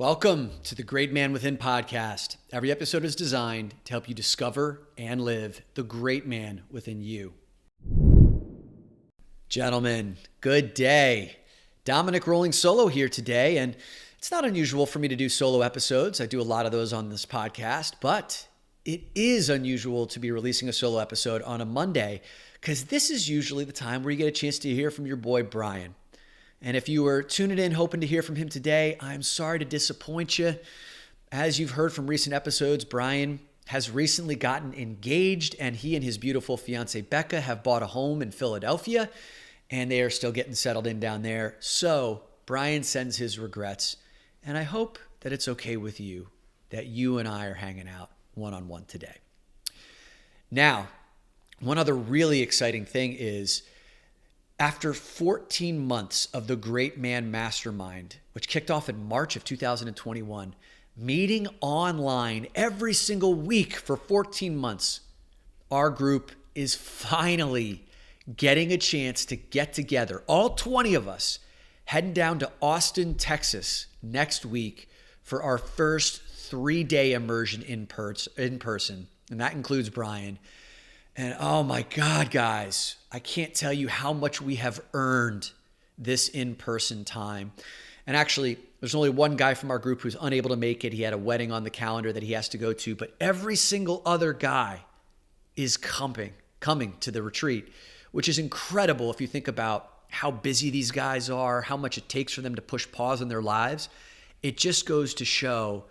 Welcome to the Great Man Within podcast. Every episode is designed to help you discover and live the great man within you. Gentlemen, good day. Dominic rolling solo here today, and it's not unusual for me to do solo episodes. I do a lot of those on this podcast, but it is unusual to be releasing a solo episode on a Monday because this is usually the time where you get a chance to hear from your boy Brian. And if you were tuning in hoping to hear from him today, I'm sorry to disappoint you. As you've heard from recent episodes, Brian has recently gotten engaged, and he and his beautiful fiancée Becca have bought a home in Philadelphia, and they are still getting settled in down there. So Brian sends his regrets, and I hope that it's okay with you that you and I are hanging out one-on-one today. Now, one other really exciting thing is, after 14 months of the Great Man Mastermind, which kicked off in March of 2021, meeting online every single week for 14 months, our group is finally getting a chance to get together, all 20 of us, heading down to Austin, Texas next week for our first 3-day immersion in person. And that includes Brian. And oh my God, guys, I can't tell you how much we have earned this in-person time. And actually, there's only one guy from our group who's unable to make it. He had a wedding on the calendar that he has to go to, but every single other guy is coming to the retreat, which is incredible if you think about how busy these guys are, how much it takes for them to push pause in their lives. It just goes to show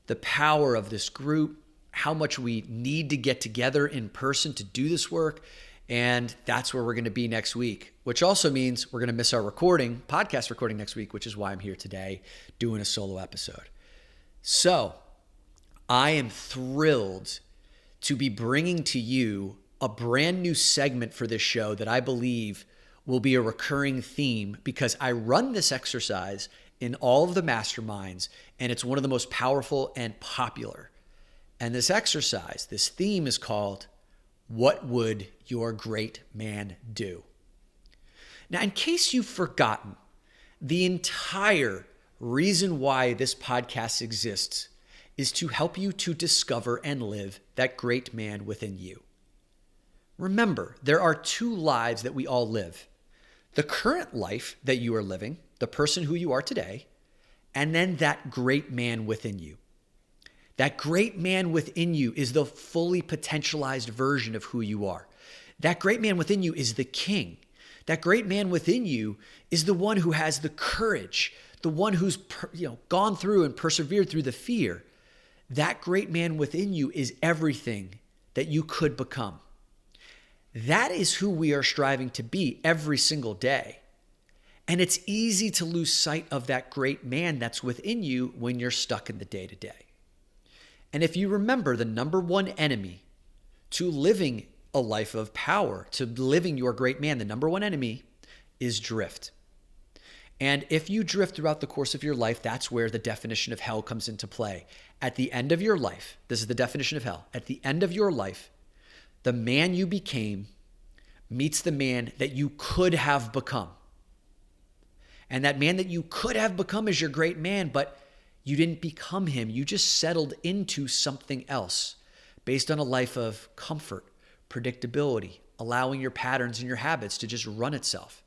the power of this group, how much we need to get together in person to do this work. And that's where we're going to be next week, which also means we're going to miss our podcast recording next week, which is why I'm here today doing a solo episode. So I am thrilled to be bringing to you a brand new segment for this show that I believe will be a recurring theme because I run this exercise in all of the masterminds, and it's one of the most powerful and popular. And this exercise, this theme is called, What Would Your Great Man Do? Now, in case you've forgotten, the entire reason why this podcast exists is to help you to discover and live that great man within you. Remember, there are two lives that we all live. The current life that you are living, the person who you are today, and then that great man within you. That great man within you is the fully potentialized version of who you are. That great man within you is the king. That great man within you is the one who has the courage, the one who's gone through and persevered through the fear. That great man within you is everything that you could become. That is who we are striving to be every single day. And it's easy to lose sight of that great man that's within you when you're stuck in the day-to-day. And if you remember, the number one enemy to living a life of power, to living your great man, the number one enemy is drift. And if you drift throughout the course of your life, that's where the definition of hell comes into play. At the end of your life, this is the definition of hell. At the end of your life, the man you became meets the man that you could have become. And that man that you could have become is your great man, but you didn't become him. You just settled into something else based on a life of comfort, predictability, allowing your patterns and your habits to just run itself.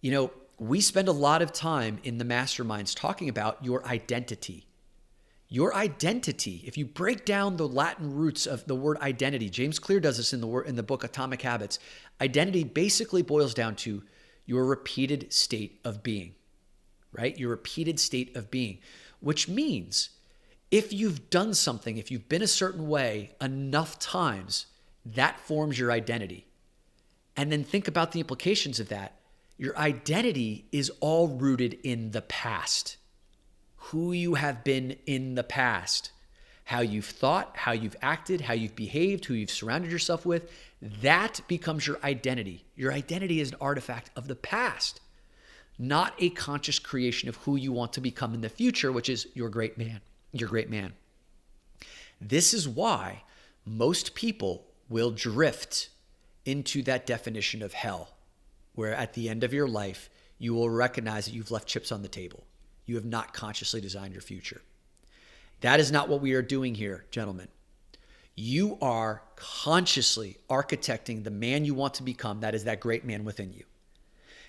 You know, we spend a lot of time in the masterminds talking about your identity. Your identity, if you break down the Latin roots of the word identity, James Clear does this in the book Atomic Habits. Identity basically boils down to your repeated state of being. Right? Your repeated state of being, which means if you've done something, if you've been a certain way enough times, that forms your identity. And then think about the implications of that. Your identity is all rooted in the past, who you have been in the past, how you've thought, how you've acted, how you've behaved, who you've surrounded yourself with. That becomes your identity. Your identity is an artifact of the past, not a conscious creation of who you want to become in the future, which is your great man, your great man. This is why most people will drift into that definition of hell, where at the end of your life, you will recognize that you've left chips on the table. You have not consciously designed your future. That is not what we are doing here, gentlemen. You are consciously architecting the man you want to become. That is that great man within you.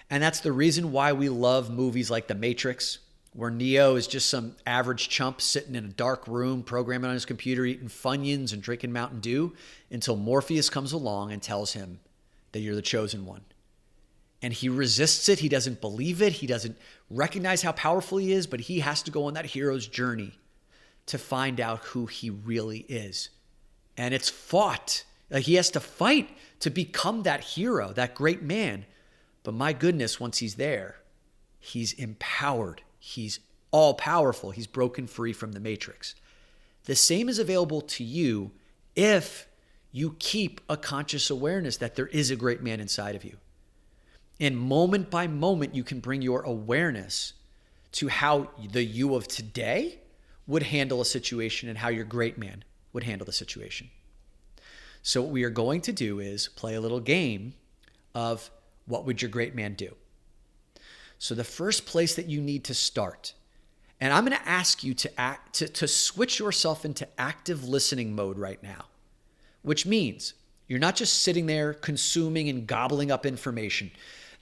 And that's the reason why we love movies like The Matrix, where Neo is just some average chump sitting in a dark room, programming on his computer, eating Funyuns and drinking Mountain Dew until Morpheus comes along and tells him that you're the chosen one. And he resists it. He doesn't believe it. He doesn't recognize how powerful he is, but he has to go on that hero's journey to find out who he really is. And it's fought. Like, he has to fight to become that hero, that great man. But my goodness, once he's there, he's empowered. He's all powerful. He's broken free from the matrix. The same is available to you if you keep a conscious awareness that there is a great man inside of you. And moment by moment, you can bring your awareness to how the you of today would handle a situation and how your great man would handle the situation. So what we are going to do is play a little game of what would your great man do? So the first place that you need to start, and I'm going to ask you to switch yourself into active listening mode right now, which means you're not just sitting there consuming and gobbling up information.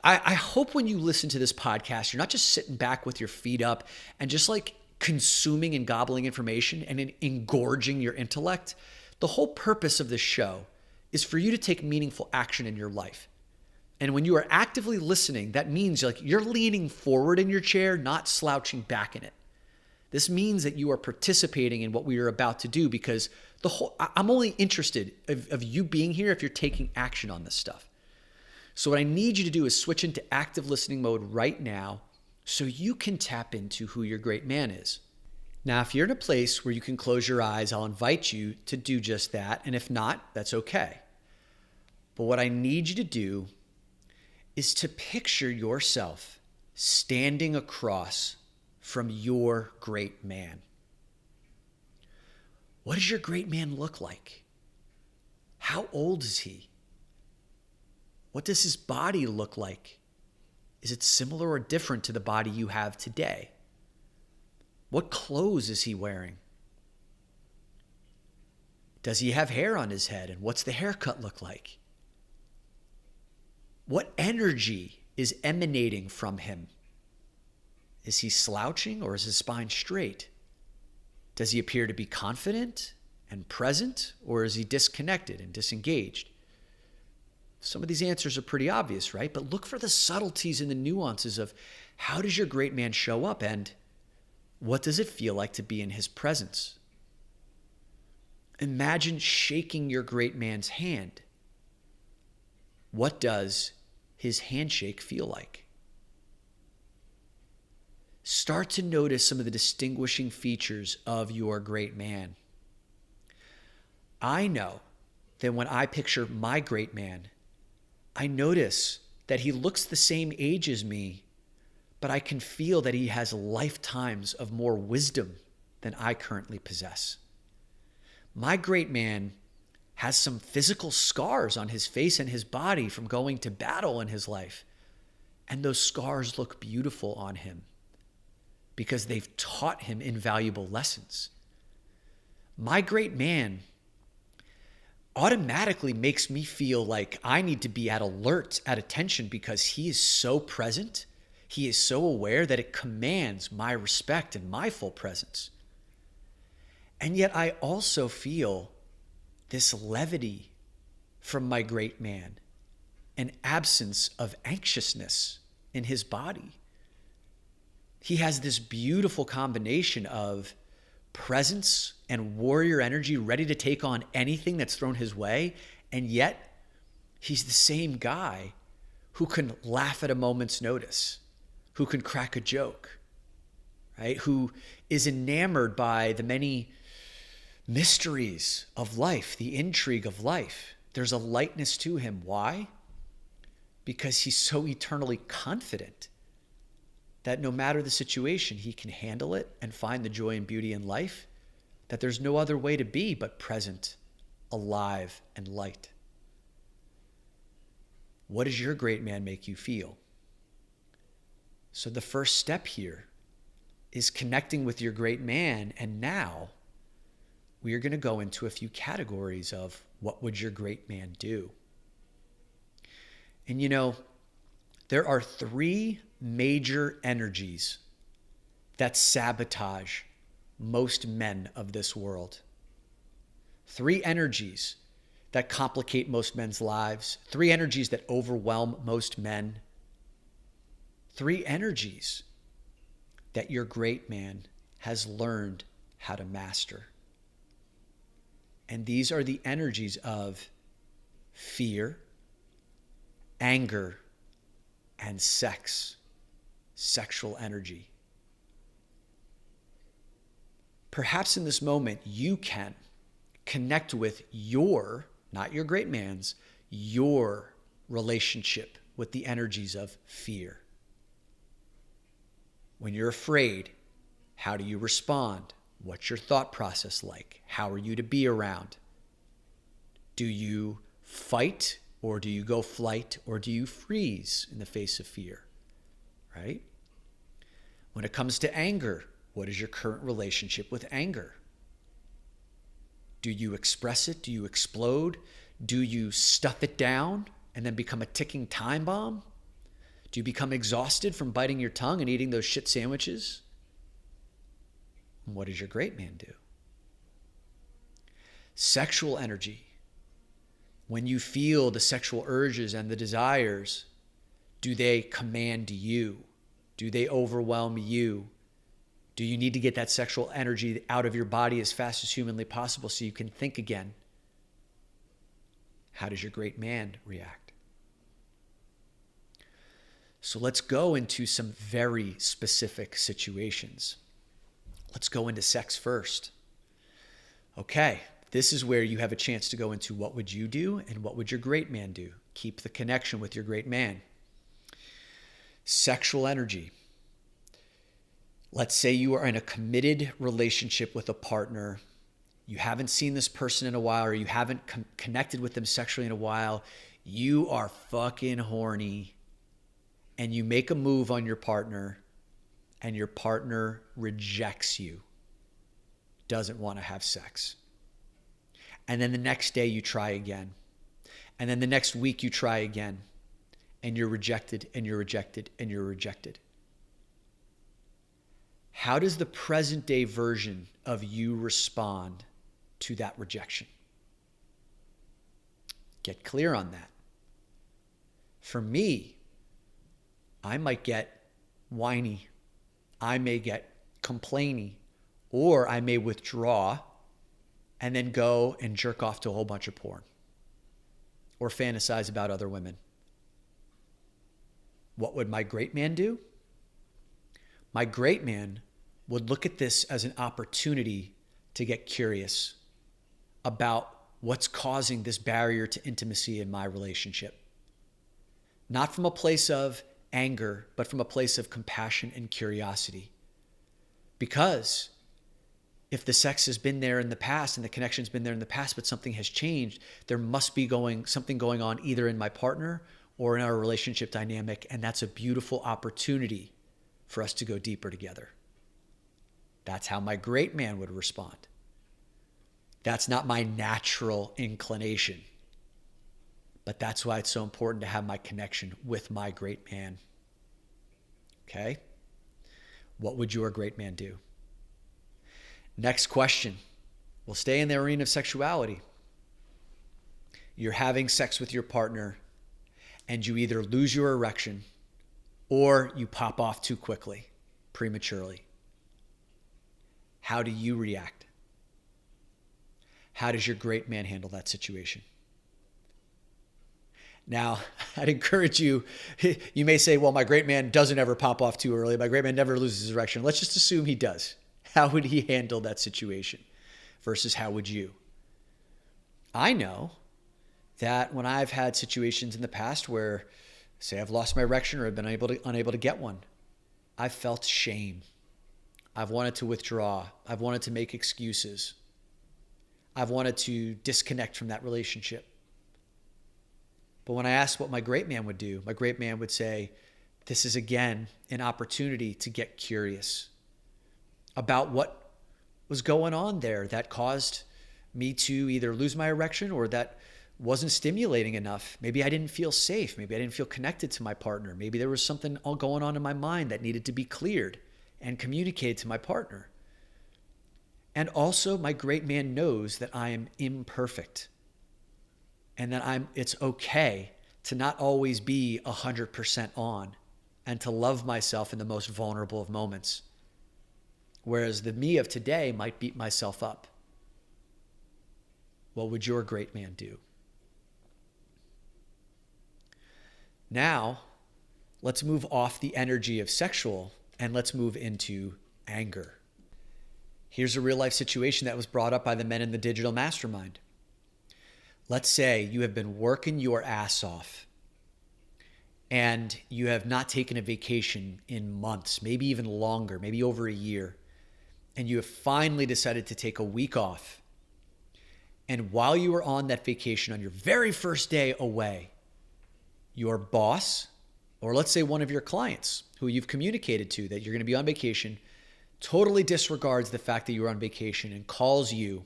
I hope when you listen to this podcast, you're not just sitting back with your feet up and just like consuming and gobbling information and engorging your intellect. The whole purpose of this show is for you to take meaningful action in your life. And when you are actively listening, that means like you're leaning forward in your chair, not slouching back in it. This means that you are participating in what we are about to do, because I'm only interested of you being here if you're taking action on this stuff. So what I need you to do is switch into active listening mode right now so you can tap into who your great man is. Now, if you're in a place where you can close your eyes, I'll invite you to do just that. And if not, that's okay. But what I need you to do is to picture yourself standing across from your great man. What does your great man look like? How old is he? What does his body look like? Is it similar or different to the body you have today? What clothes is he wearing? Does he have hair on his head? And what's the haircut look like? What energy is emanating from him? Is he slouching or is his spine straight? Does he appear to be confident and present, or is he disconnected and disengaged? Some of these answers are pretty obvious, right? But look for the subtleties and the nuances of how does your great man show up, and what does it feel like to be in his presence? Imagine shaking your great man's hand. What does his handshake feel like? Start to notice some of the distinguishing features of your great man. I know that when I picture my great man, I notice that he looks the same age as me, but I can feel that he has lifetimes of more wisdom than I currently possess. My great man has some physical scars on his face and his body from going to battle in his life. And those scars look beautiful on him because they've taught him invaluable lessons. My great man automatically makes me feel like I need to be at alert, at attention, because he is so present. He is so aware that it commands my respect and my full presence. And yet I also feel this levity from my great man, an absence of anxiousness in his body. He has this beautiful combination of presence and warrior energy, ready to take on anything that's thrown his way. And yet he's the same guy who can laugh at a moment's notice, who can crack a joke, right? Who is enamored by the many mysteries of life, the intrigue of life. There's a lightness to him. Why? Because he's so eternally confident that no matter the situation, he can handle it and find the joy and beauty in life, that there's no other way to be but present, alive, and light. What does your great man make you feel? So the first step here is connecting with your great man. And now we are going to go into a few categories of what would your great man do? And there are three major energies that sabotage most men of this world. Three energies that complicate most men's lives. Three energies that overwhelm most men. Three energies that your great man has learned how to master. And these are the energies of fear, anger, and sex, sexual energy. Perhaps in this moment, you can connect with your, not your great man's, your relationship with the energies of fear. When you're afraid, how do you respond? What's your thought process like? How are you to be around? Do you fight, or do you go flight, or do you freeze in the face of fear? Right? When it comes to anger, what is your current relationship with anger? Do you express it? Do you explode? Do you stuff it down and then become a ticking time bomb? Do you become exhausted from biting your tongue and eating those shit sandwiches? And what does your great man do? Sexual energy. When you feel the sexual urges and the desires, do they command you? Do they overwhelm you? Do you need to get that sexual energy out of your body as fast as humanly possible so you can think again? How does your great man react? So let's go into some very specific situations. Let's go into sex first. Okay, this is where you have a chance to go into what would you do and what would your great man do. Keep the connection with your great man. Sexual energy. Let's say you are in a committed relationship with a partner. You haven't seen this person in a while, or you haven't connected with them sexually in a while. You are fucking horny, and you make a move on your partner, and your partner rejects you, doesn't want to have sex. And then the next day you try again. And then the next week you try again, and you're rejected, and you're rejected, and you're rejected. How does the present day version of you respond to that rejection? Get clear on that. For me, I might get whiny. I may get complainy, or I may withdraw and then go and jerk off to a whole bunch of porn or fantasize about other women. What would my great man do? My great man would look at this as an opportunity to get curious about what's causing this barrier to intimacy in my relationship. Not from a place of anger, but from a place of compassion and curiosity. Because if the sex has been there in the past and the connection's been there in the past, but something has changed, there must be something going on either in my partner or in our relationship dynamic, and that's a beautiful opportunity for us to go deeper together. That's how my great man would respond. That's not my natural inclination. But that's why it's so important to have my connection with my great man. Okay? What would your great man do? Next question. We'll stay in the arena of sexuality. You're having sex with your partner, and you either lose your erection or you pop off too quickly, prematurely. How do you react? How does your great man handle that situation? Now, I'd encourage you, you may say, well, my great man doesn't ever pop off too early. My great man never loses his erection. Let's just assume he does. How would he handle that situation versus how would you? I know that when I've had situations in the past where, say, I've lost my erection or I've been unable to get one, I've felt shame. I've wanted to withdraw. I've wanted to make excuses. I've wanted to disconnect from that relationship. But when I asked what my great man would do, my great man would say, this is again an opportunity to get curious. about what was going on there that caused me to either lose my erection or that wasn't stimulating enough. Maybe I didn't feel safe. Maybe I didn't feel connected to my partner. Maybe there was something all going on in my mind that needed to be cleared and communicated to my partner. And also, my great man knows that I am imperfect and that it's okay to not always be 100% on and to love myself in the most vulnerable of moments. Whereas the me of today might beat myself up. What would your great man do? Now, let's move off the energy of sexual and let's move into anger. Here's a real life situation that was brought up by the men in the Digital Mastermind. Let's say you have been working your ass off and you have not taken a vacation in months, maybe even longer, maybe over a year, and you have finally decided to take a week off. And while you were on that vacation, on your very first day away, your boss, or let's say one of your clients who you've communicated to that you're going to be on vacation, totally disregards the fact that you're on vacation and calls you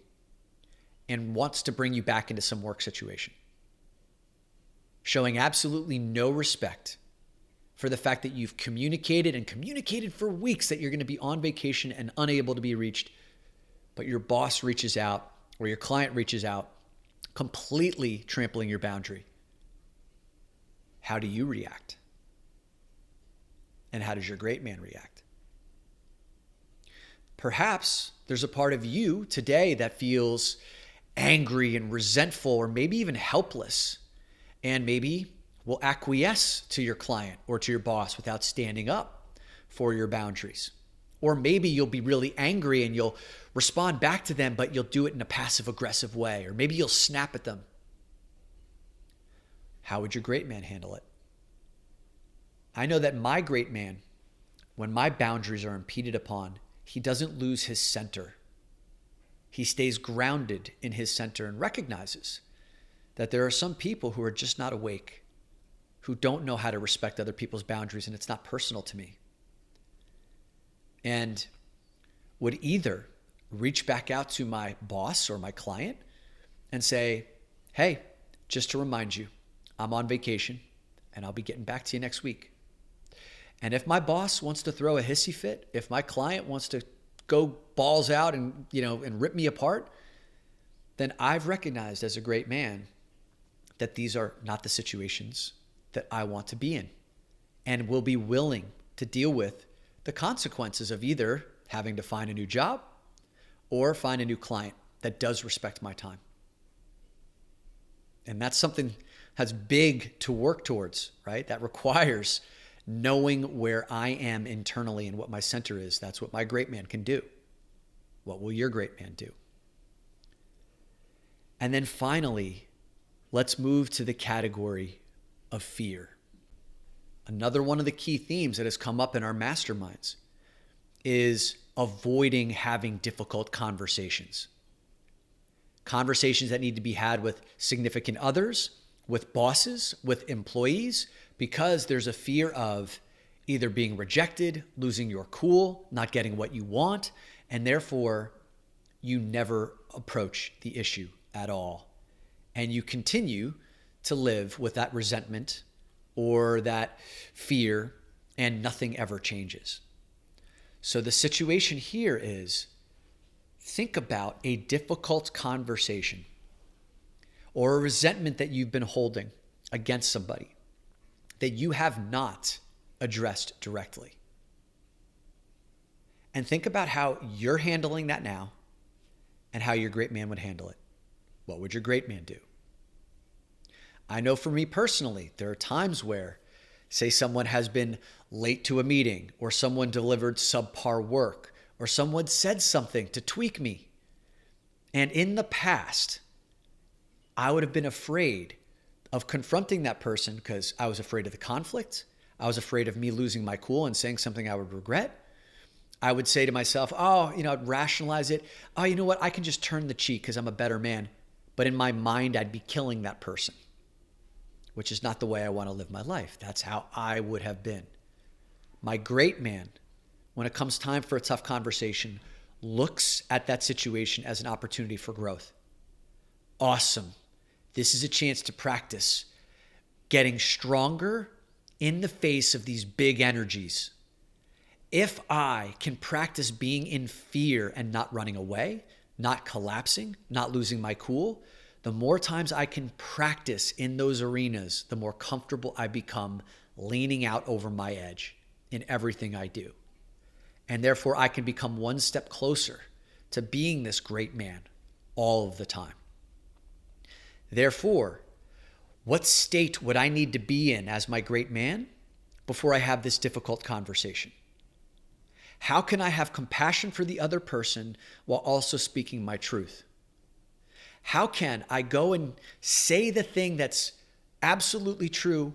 and wants to bring you back into some work situation, showing absolutely no respect for the fact that you've communicated for weeks that you're going to be on vacation and unable to be reached, but your boss reaches out or your client reaches out, completely trampling your boundary. How do you react? And how does your great man react? Perhaps there's a part of you today that feels angry and resentful or maybe even helpless, and maybe will acquiesce to your client or to your boss without standing up for your boundaries. Or maybe you'll be really angry and you'll respond back to them, but you'll do it in a passive aggressive way, or maybe you'll snap at them. How would your great man handle it? I know that my great man, when my boundaries are impeded upon, he doesn't lose his center. He stays grounded in his center and recognizes that there are some people who are just not awake, who don't know how to respect other people's boundaries, and it's not personal to me. And would either reach back out to my boss or my client and say, hey, just to remind you, I'm on vacation and I'll be getting back to you next week. And if my boss wants to throw a hissy fit, if my client wants to go balls out and rip me apart, then I've recognized as a great man that these are not the situations that I want to be in, and will be willing to deal with the consequences of either having to find a new job or find a new client that does respect my time. And that's something that's big to work towards, right? That requires knowing where I am internally and what my center is. That's what my great man can do. What will your great man do? And then finally, let's move to the category of fear. Another one of the key themes that has come up in our masterminds is avoiding having difficult conversations. Conversations that need to be had with significant others, with bosses, with employees, because there's a fear of either being rejected, losing your cool, not getting what you want, and therefore you never approach the issue at all. And you continue to live with that resentment or that fear, and nothing ever changes. So the situation here is, think about a difficult conversation or a resentment that you've been holding against somebody that you have not addressed directly. And think about how you're handling that now and how your great man would handle it. What would your great man do? I know for me personally, there are times where, say someone has been late to a meeting, or someone delivered subpar work, or someone said something to tweak me. And in the past, I would have been afraid of confronting that person because I was afraid of the conflict. I was afraid of me losing my cool and saying something I would regret. I would say to myself, I'd rationalize it. Oh, you know what? I can just turn the cheek because I'm a better man. But in my mind, I'd be killing that person, which is not the way I want to live my life. That's how I would have been. My great man when it comes time for a tough conversation, looks at that situation as an opportunity for growth. Awesome. This is a chance to practice getting stronger in the face of these big energies. If I can practice being in fear and not running away, not collapsing, not losing my cool, the more times I can practice in those arenas, the more comfortable I become leaning out over my edge in everything I do. And therefore, I can become one step closer to being this great man all of the time. Therefore, what state would I need to be in as my great man before I have this difficult conversation? How can I have compassion for the other person while also speaking my truth? How can I go and say the thing that's absolutely true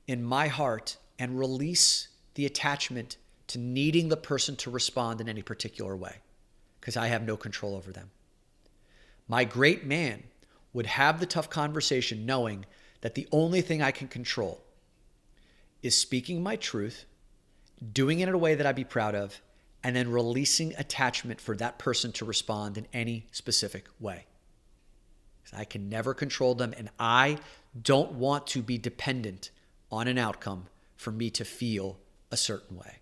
in my heart and release the attachment to needing the person to respond in any particular way? Because I have no control over them. My great man would have the tough conversation knowing that the only thing I can control is speaking my truth, doing it in a way that I'd be proud of, and then releasing attachment for that person to respond in any specific way. I can never control them, and I don't want to be dependent on an outcome for me to feel a certain way.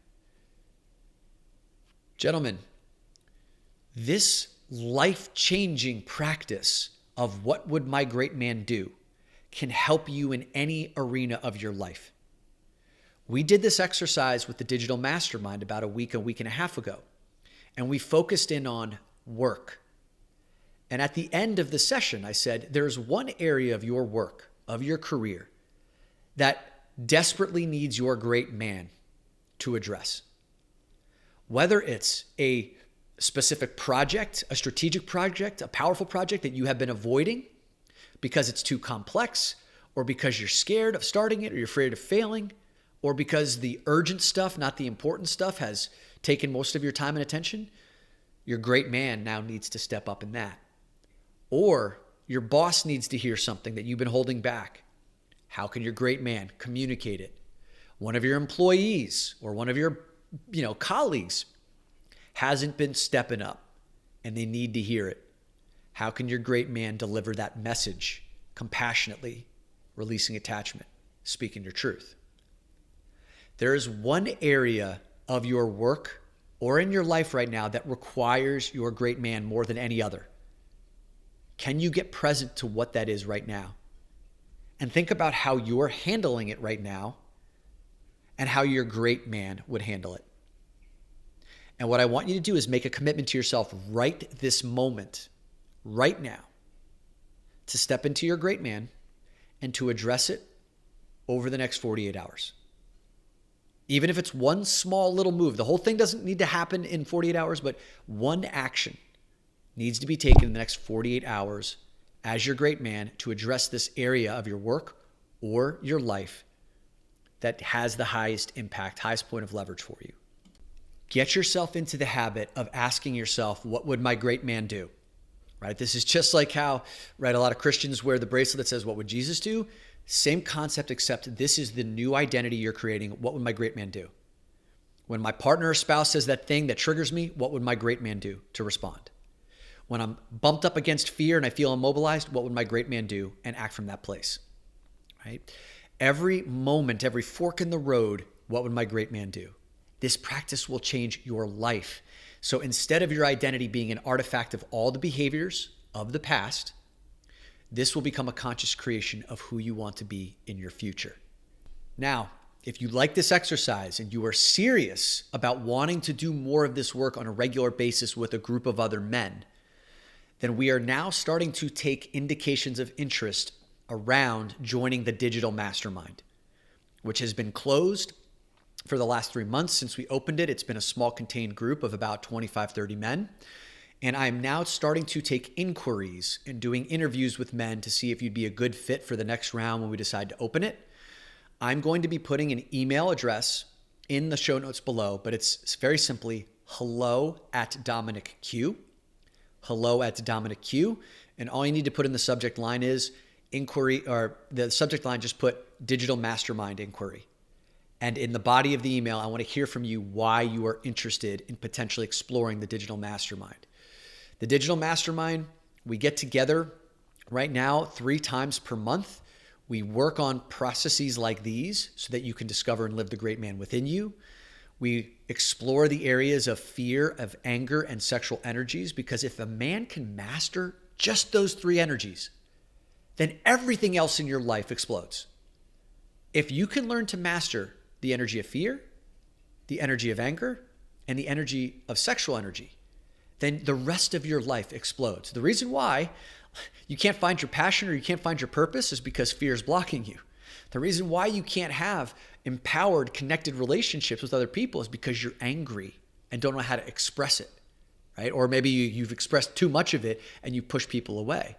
Gentlemen, this life-changing practice of what would my great man do can help you in any arena of your life. We did this exercise with the Digital Mastermind about a week and a half ago, and we focused in on work. And at the end of the session, I said, there's one area of your work, of your career, that desperately needs your great man to address. Whether it's a specific project, a strategic project, a powerful project that you have been avoiding because it's too complex, or because you're scared of starting it, or you're afraid of failing, or because the urgent stuff, not the important stuff, has taken most of your time and attention, your great man now needs to step up in that. Or your boss needs to hear something that you've been holding back. How can your great man communicate it? One of your employees or one of your colleagues hasn't been stepping up and they need to hear it. How can your great man deliver that message compassionately, releasing attachment, speaking your truth? There is one area of your work or in your life right now that requires your great man more than any other. Can you get present to what that is right now? And think about how you're handling it right now and how your great man would handle it. And what I want you to do is make a commitment to yourself right this moment, right now, to step into your great man and to address it over the next 48 hours. Even if it's one small little move, the whole thing doesn't need to happen in 48 hours, but one action needs to be taken in the next 48 hours as your great man to address this area of your work or your life that has the highest impact, highest point of leverage for you. Get yourself into the habit of asking yourself, what would my great man do? Right? This is just like how, right, a lot of Christians wear the bracelet that says, what would Jesus do? Same concept, except this is the new identity you're creating. What would my great man do? When my partner or spouse says that thing that triggers me, what would my great man do to respond? When I'm bumped up against fear and I feel immobilized, what would my great man do and act from that place? Right? Every moment, every fork in the road, what would my great man do? This practice will change your life. So instead of your identity being an artifact of all the behaviors of the past, this will become a conscious creation of who you want to be in your future. Now, if you like this exercise and you are serious about wanting to do more of this work on a regular basis with a group of other men, then we are now starting to take indications of interest around joining the Digital Mastermind, which has been closed for the last 3 months since we opened it. It's been a small contained group of about 25, 30 men. And I'm now starting to take inquiries and doing interviews with men to see if you'd be a good fit for the next round when we decide to open it. I'm going to be putting an email address in the show notes below, but it's very simply hello@DominicQ. Hello@DominicQ. And all you need to put in the subject line is inquiry, or the subject line, just put Digital Mastermind inquiry. And in the body of the email, I want to hear from you why you are interested in potentially exploring the Digital Mastermind. The Digital Mastermind, we get together right now 3 times per month. We work on processes like these so that you can discover and live the great man within you. We explore the areas of fear, of anger, and sexual energies, because if a man can master just those 3 energies, then everything else in your life explodes. If you can learn to master the energy of fear, the energy of anger, and the energy of sexual energy, then the rest of your life explodes. The reason why you can't find your passion or you can't find your purpose is because fear is blocking you. The reason why you can't have empowered, connected relationships with other people is because you're angry and don't know how to express it, right? Or maybe you've expressed too much of it and you push people away.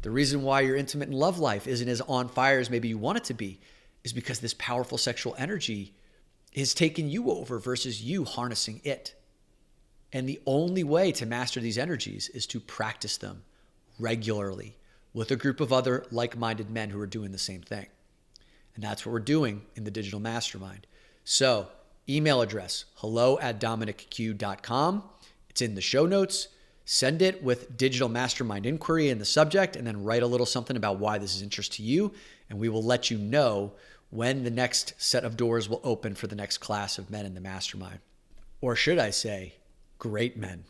The reason why your intimate and love life isn't as on fire as maybe you want it to be is because this powerful sexual energy is taking you over versus you harnessing it. And the only way to master these energies is to practice them regularly with a group of other like-minded men who are doing the same thing. And that's what we're doing in the Digital Mastermind. So, email address, hello@DominicQ.com. It's in the show notes. Send it with Digital Mastermind inquiry in the subject, and then write a little something about why this is of interest to you. And we will let you know when the next set of doors will open for the next class of men in the mastermind. Or should I say, great men.